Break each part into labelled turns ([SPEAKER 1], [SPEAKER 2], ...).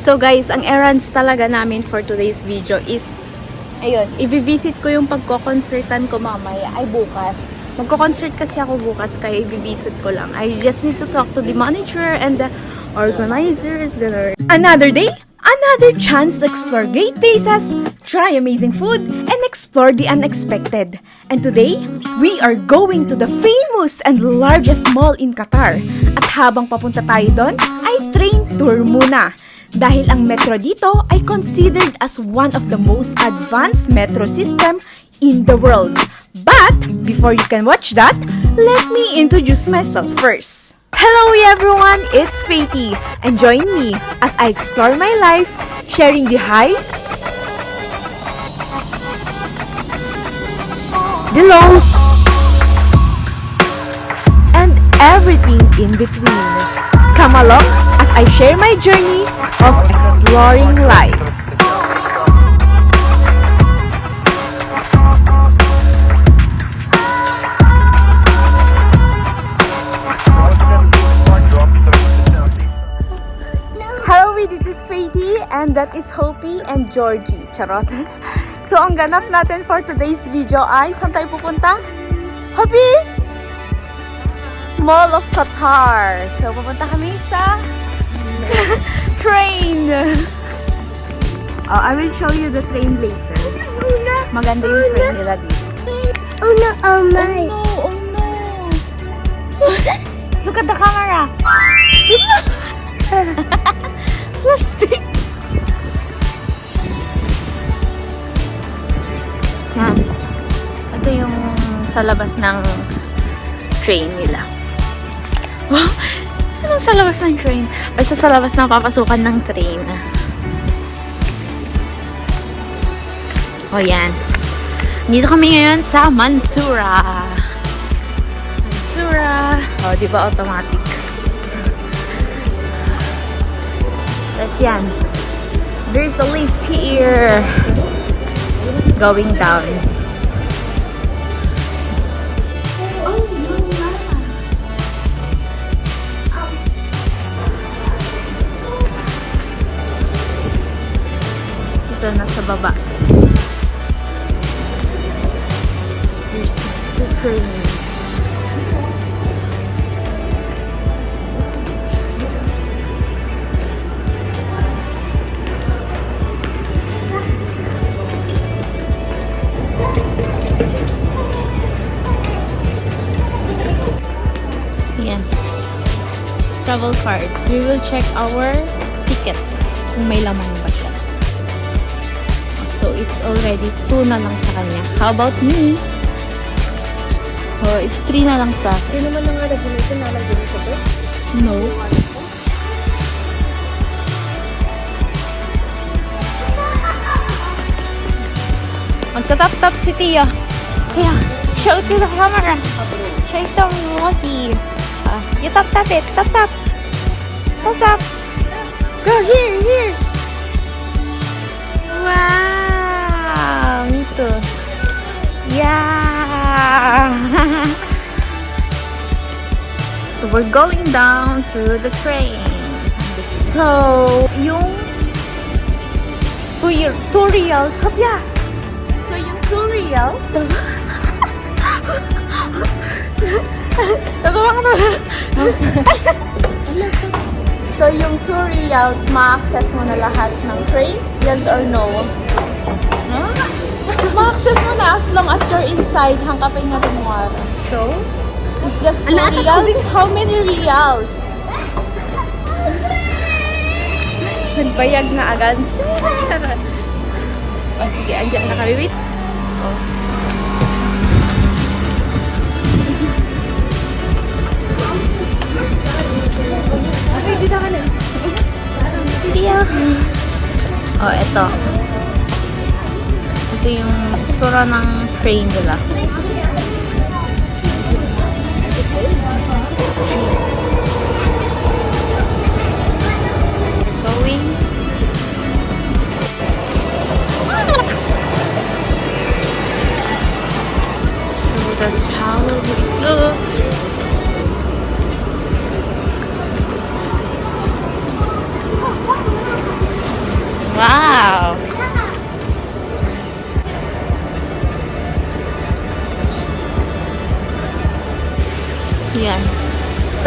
[SPEAKER 1] So guys, ang errands talaga namin for today's video is, ayun, i-visit ko yung pagko-concertan ko mamaya, ay bukas. Magko-concert kasi ako bukas, kaya i-visit ko lang. I just need to talk to the manager and the organizers. Another day, another chance to explore great places, try amazing food, and explore the unexpected. And today, we are going to the famous and largest mall in Qatar. At habang papunta tayo doon, ay train tour muna. Dahil ang metro dito ay considered as one of the most advanced metro system in the world. But, before you can watch that, let me introduce myself first. Hello everyone, it's Faty, and join me as I explore my life, sharing the highs, the lows, and everything in between. Come along as I share my journey of exploring life. Hello, this is Faty, and that is Hopi and Georgie. Charot. So, ang ganap natin for today's video ay, saan tayo pupunta? Hopi! Mall of Qatar. So, pupunta kami sa train. Oh, I will show you the train later. Maganda yung train nila dito.
[SPEAKER 2] Oh no, oh my.
[SPEAKER 1] Oh no, oh no. Look at the camera. Plastic. Yan. Ito yung sa labas ng train nila. Wow! Anong sa labas ng train? Basta sa labas ng papasukan ng train. O yan. Dito kami ngayon sa Mansoura. Mansoura. O, di ba automatic? Tapos yan. There's a lift here. Going down. Ito nasa baba. There's the train. Yan. Travel card. We will check our ticket kung may laman ba siya. So, it's already 2 na lang sa kanya. How about me? Oh, it's 3 na lang sa...
[SPEAKER 2] Sino man ang regulation na nag-gawin sa to?
[SPEAKER 1] No. Magtatap-tap si Tia. Tia, show it to the camera. Show it to Monkey. You tap-tap it. Tap-tap. Tap-tap. Go, here, here. Wow. Me too. Yeah. So, we're going down to the train. So, yung 2 reals. Hopya. So, yung 2 reals. So, yung 2 reals, ma-access mo na lahat ng trains? Yes or no? Huh? Ma-access mo na as long as you're inside hangkapin na tumuara. So? It's just 2 reals? How many reals? Nagbayag na agad. O sige, andyan na kami. Wait. Oh. Hindi na ka na. Hindi ako. Oh, eto. Ito yung tsura ng train nila. Going. So that's how it looks.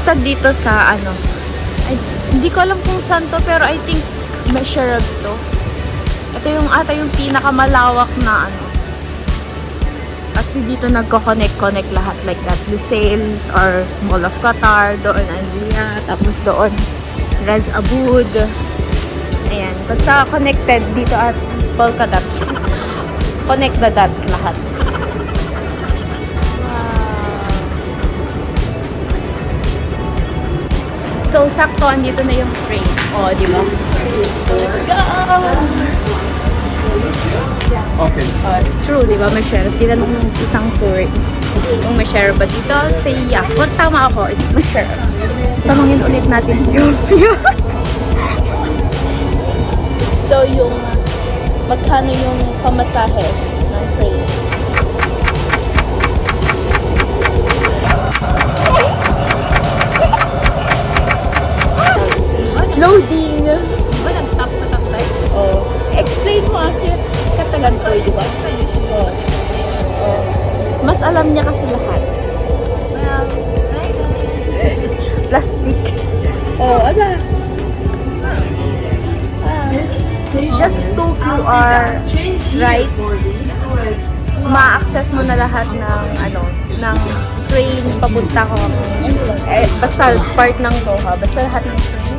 [SPEAKER 1] Basta dito sa ano, ay, hindi ko alam kung saan to, pero I think Mesharab to. Ito yung ata yung pinakamalawak na ano. Kasi dito nagko-connect lahat like that. Lusail or Mall of Qatar, doon Andrea, tapos doon Raz Aboud. Ayan, basta connected dito at Polka Dots. Connect the dots lahat. So, sakto, andito na yung train. O, di ba? Let's go!
[SPEAKER 3] Okay.
[SPEAKER 1] True, di ba? May share. Tinanong ng isang tourist kung may share ba dito. Say, yeah. Kung tama ako, it's my share. Tanungin ulit natin si Sophia. So, yung magkano yung pamasahe ng train? Loading! Diba nag-tap na tap tayo? Oo. Explain mo kasi katagan to, di ba? Oo. Oo. Mas alam niya kasi lahat. Well, plastic. Oh, ano? It's just 2 QR, right? Ma-access mo na lahat ng ano, ng train papunta ko. Basta part ng Doha, basta lahat ng train.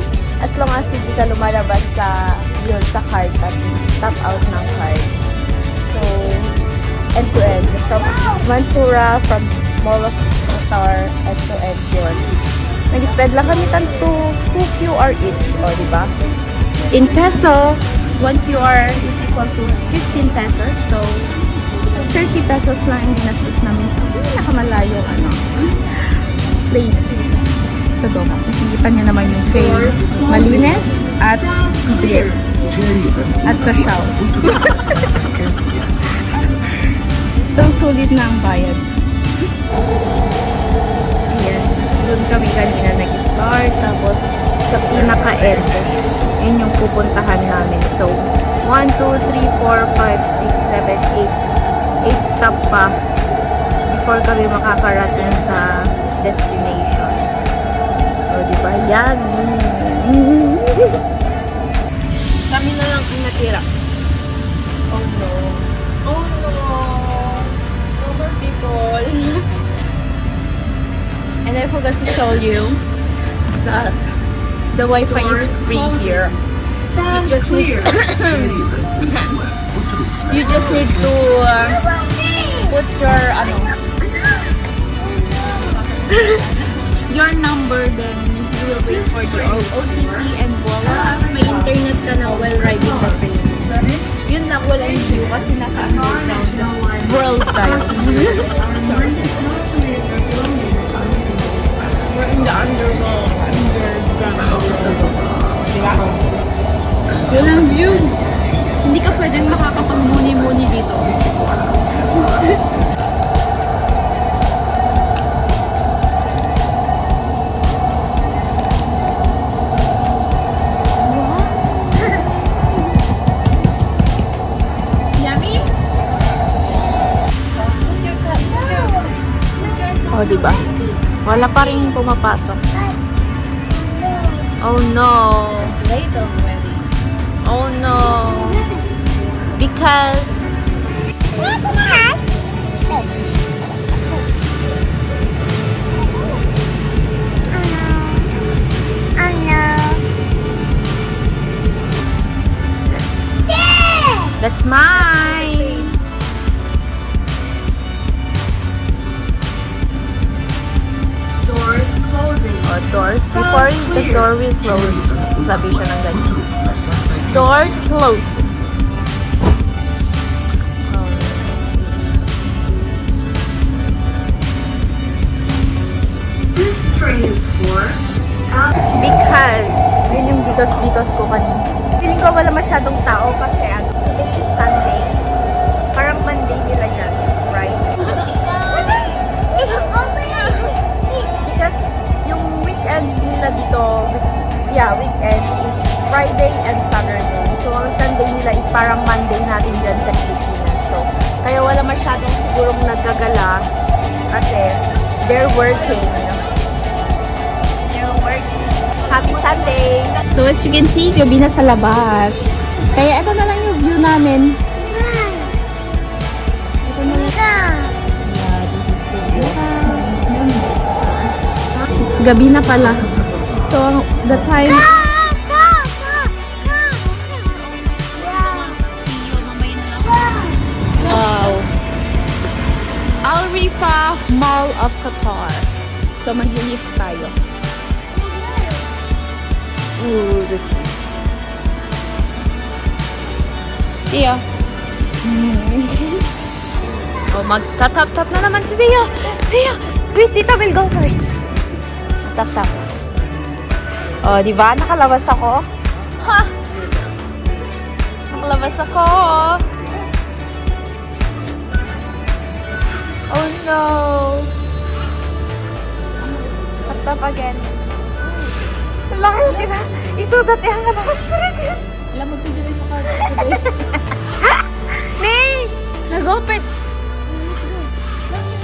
[SPEAKER 1] As long as hindi ka lumalabas sa yun sa card, tap out ng card. So, end to end. From Mansoura, from Mall of Qatar, end to end yun. Nag-spend lang kami 2 QR each, o, diba? In peso, 1 QR is equal to 15 pesos. So, 30 pesos lang yung ginastos namin sa pinakamalayong place sa Doha. Nakikita niyo naman yung train. Malinis at bliss. At social. So, sulit na ang bayad. Ayan. Doon kami kanina nag-start. Tapos, sa pinaka-end, yun yung pupuntahan namin. So, 1, 2, 3, 4, 5, 6, 7, 8. 8 stop pa before kami makakarating sa destination. O, diba? Yan. Kami na lang ang natira. Oh no. Oh no. No more people. And I forgot to show you that the Wi-Fi is free here. You just need to put your your number, then you will wait for the OTP and voila, may internet ka na while riding the train. Yun lang, walang view kasi nasa underground world tayo. We're in the underground world. Diba? Yun ang view. Hindi ka pwedeng makakapag-muni-muni dito. Oh, diba? Wala pa rin pumapasok. Oh no.
[SPEAKER 2] It's late already.
[SPEAKER 1] Oh no. Because
[SPEAKER 2] What's in the house? Wait. Oh no.
[SPEAKER 1] that's mine.
[SPEAKER 2] Doors closing.
[SPEAKER 1] Oh, doors. Before the door will close. Sabi siya ng ganyan. Doors close.
[SPEAKER 2] This train is for
[SPEAKER 1] Because, yun yung because ko kanina. Feeling ko wala masyadong tao kasi today is Sunday. Parang Monday nila dyan, right? Because yung weekends nila dito, weekends is Friday and Saturday. So, ang Sunday nila is parang Monday natin dyan sa Pilipinas. So, kaya wala masyadong sigurong nagagala kasi they're working. Happy Sunday! So as you can see, gabi na sa labas. Kaya ito na lang yung view namin. Ito na lang. Yeah, this is the view. Gabi na pala. So, the time... Wow. Al Rifa Mall of Qatar. So, mag-lift tayo. Ooh, the sea. Tia. Oh, mag-tap-tap na naman si Tia. Tia, wait, Tita will go first. Tap-tap. Oh, di ba? Nakalabas ako. Ha! Nakalabas ako. Oh no. Tap-tap again. Laki na kita. Isudat yan ka naman.
[SPEAKER 3] Alam mo, video sa card.
[SPEAKER 1] Ning! Nagopit.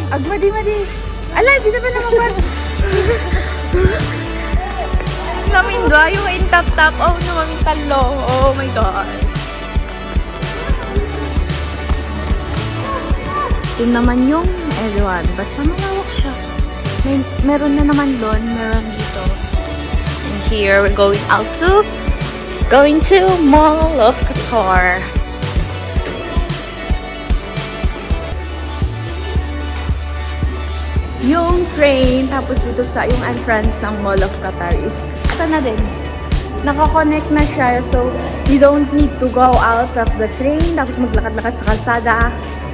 [SPEAKER 1] Agmadi-madi. Ala, di na ba naman? Namindwa yung in tap-tap. Oh, namamintalo. Oh my God. Yun naman yung everyone. Basta malawak siya. Meron na naman doon. Meron dito. And here, we're going to Mall of Qatar. Yung train, tapos dito sa yung entrance ng Mall of Qatar is, ito na din. Nakakonect na siya, so you don't need to go out of the train, tapos maglakad-lakad sa kalsada.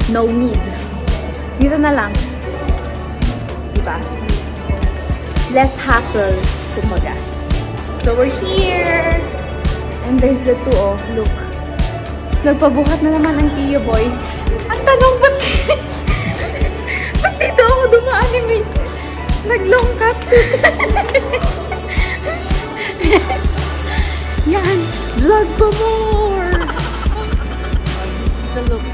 [SPEAKER 1] No need. Dito na lang. Diba? Less hassle, kumbaga. So we're here. And there's the two, oh, look. Nagpabuhat na naman ang Tiyo Boy. Ang tanong, ba't dito ako dumaan ni Miss? Naglongkat. Yan, vlog pa more. This is the look.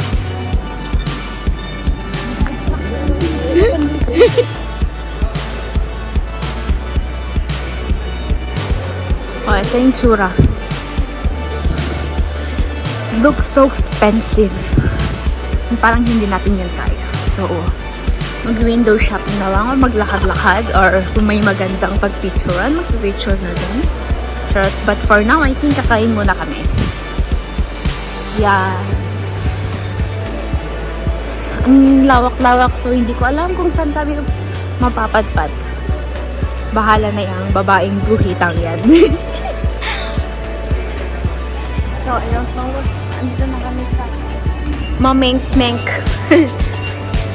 [SPEAKER 1] Oh, ito yung tsura. Looks so expensive. Parang hindi natin yan kaya. So, mag-window shopping na lang o maglakad-lakad or kung may magandang pag-picturean, mag-picture na din. Sure. But for now, I think kakain muna kami. Yeah. Ang lawak-lawak, so hindi ko alam kung saan kami mapapadpad. Bahala na yung babaeng buhitang yan. So, I don't know. Andito na kami sa Mamengmeng.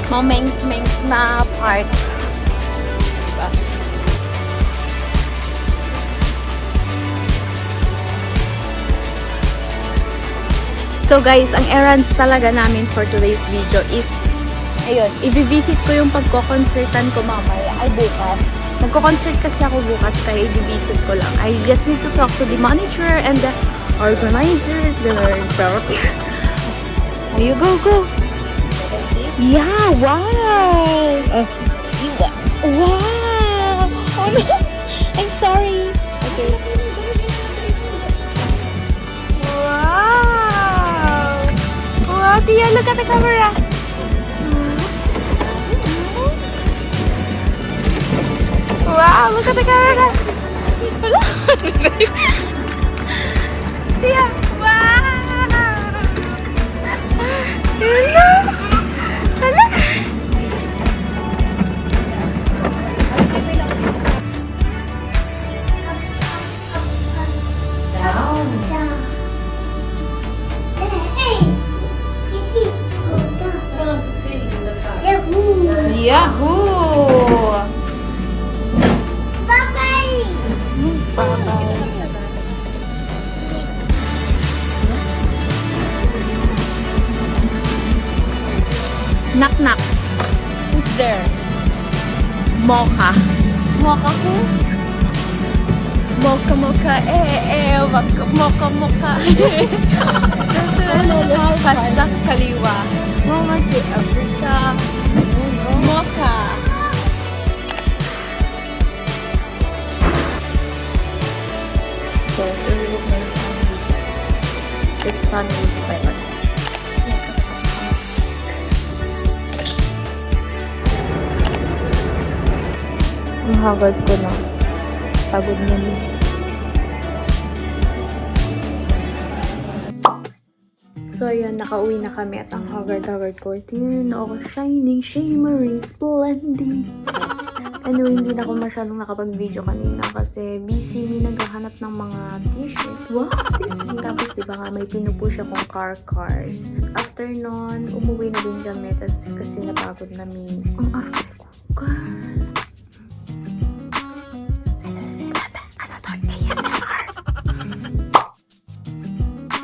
[SPEAKER 1] Mamengmeng na park. Diba? So guys, ang errands talaga namin for today's video is, ayun, i-visit ko yung pagko-concertan ko mamaya, ay bukas. Nagko-concert kasi ako bukas, kaya i-visit ko lang. I just need to talk to the manager and the organizers. They're probably... You go. Yeah, wow! Wow! Oh no! I'm sorry. Okay. Wow! Wow, Tia, look at the camera. Wow, look at the camera. Tia, wow! Hello! Hello! Yahoo! Knock knock. Who's there? Mocha. Mocha who? Mocha mocha mocha mocha. Pasak kaliwa. Mama si Africa. Mocha. It's family toilet. Ang hagad ko na. Pagod na rin. So, ayun, nakauwi na kami at ang hagard-hagard ko. Tingnan na ako, shining, shimmery, splendid. Anyway, hindi na ako masyadong nakapag-video kanina kasi busy naghahanap ng mga t-shirt. Wow! Tapos, di ba nga, may pinupush akong car. After nun, umuwi na din kami. Tapos, kasi napagod na mi. Ang after ko, girl. Ano to? ASMR.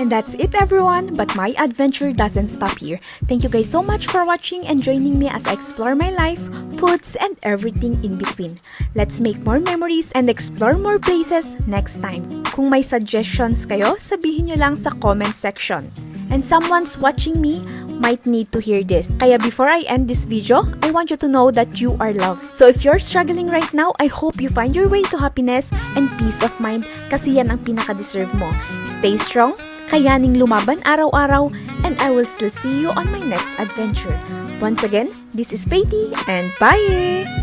[SPEAKER 4] And that's it everyone, but my adventure doesn't stop here. Thank you guys so much for watching and joining me as I explore my life, foods, and everything in between. Let's make more memories and explore more places next time. Kung may suggestions kayo, sabihin nyo lang sa comment section. And someone's watching me might need to hear this. Kaya before I end this video, I want you to know that you are loved. So if you're struggling right now, I hope you find your way to happiness and peace of mind kasi yan ang pinaka-deserve mo. Stay strong, kayaning lumaban araw-araw, and I will still see you on my next adventure. Once again, this is Faithy, and bye!